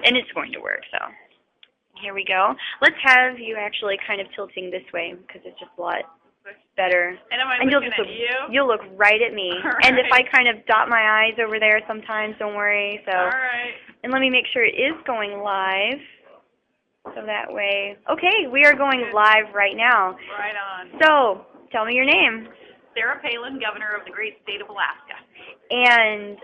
And it's going to work, so. Here we go. Let's have you actually kind of tilting this way because it's just a lot better. And am I you'll looking just at you? You'll look right at me. All And if I right. kind of dot my I's over there sometimes, don't worry. So. All right. And let me make sure it is going live. So that way. Okay, we are going live right now. Right on. So, tell me your name. Sarah Palin, Governor of the great state of Alaska. And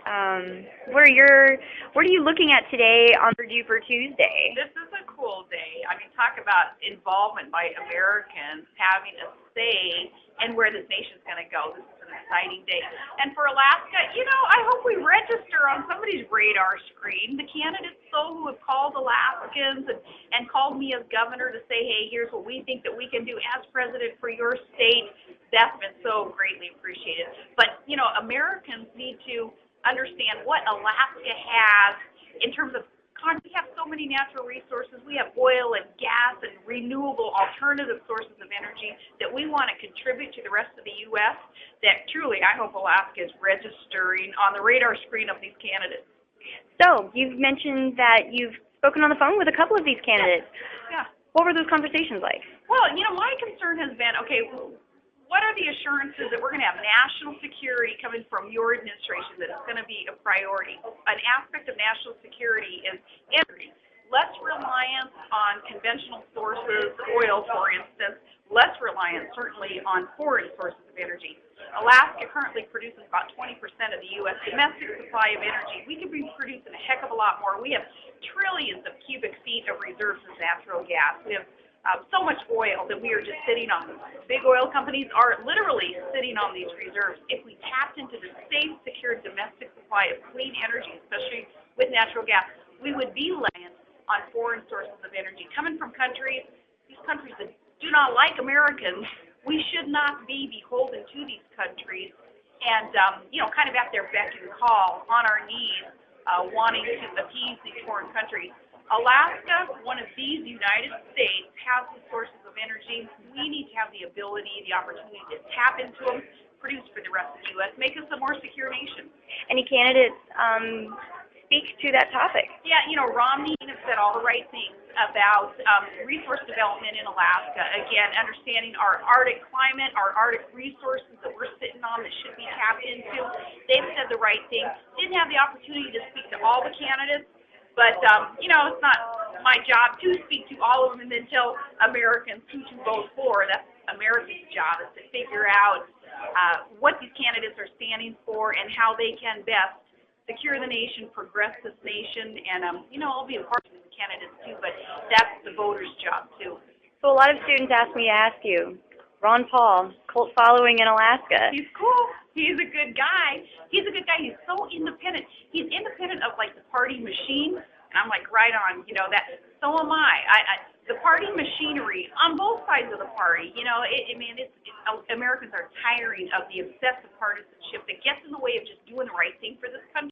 what are you looking at today on Purdue for Tuesday? This is a cool day. I mean, talk about involvement by Americans having a say in where this nation's going to go. This is an exciting day. And for Alaska, I hope we register on somebody's radar screen. The candidates, though, who have called Alaskans and called me as governor to say, hey, here's what we think that we can do as president for your state, that's been so greatly appreciated. But, Americans need to understand what Alaska has in terms of we have so many natural resources. We have oil and gas and renewable alternative sources of energy that we want to contribute to the rest of the U.S. that truly I hope Alaska is registering on the radar screen of these candidates. So, you've mentioned that you've spoken on the phone with a couple of these candidates. Yeah. What were those conversations like? Well, my concern has been, okay, what are the assurances that we're going to have national security coming from your administration, that it's going to be a priority? An aspect of national security is energy. Less reliance on conventional sources, oil, for instance, less reliance certainly on foreign sources of energy. Alaska currently produces about 20% of the U.S. domestic supply of energy. We could be producing a heck of a lot more. We have trillions of cubic feet of reserves of natural gas. We have so much oil that we are just sitting on. Big oil companies are literally sitting on these reserves. If we tapped into the safe, secure domestic supply of clean energy, especially with natural gas, we would be reliant on foreign sources of energy coming from these countries that do not like Americans. We should not be beholden to these countries and, kind of at their beck and call, on our knees, wanting to appease these foreign countries. Alaska, one of these United States, has the sources of energy. We need to have the ability, the opportunity to tap into them, produce for the rest of the U.S., make us a more secure nation. Any candidates speak to that topic? Yeah, Romney has said all the right things about resource development in Alaska. Again, understanding our Arctic climate, our Arctic resources that we're sitting on that should be tapped into. They've said the right thing. Didn't have the opportunity to speak to all the candidates. But, it's not my job to speak to all of them and then tell Americans who to vote for. That's America's job, is to figure out what these candidates are standing for and how they can best secure the nation, progress this nation, and, I'll be a part of the candidates too, but that's the voters' job too. So a lot of students ask me to ask you, Ron Paul, cult following in Alaska. He's cool. He's a good guy. He's so independent. He's independent of, the party machine. And I'm like, right on, that. So am I. The party machinery on both sides of the party, Americans are tiring of the obsessive partisanship that gets in the way of just doing the right thing for this country.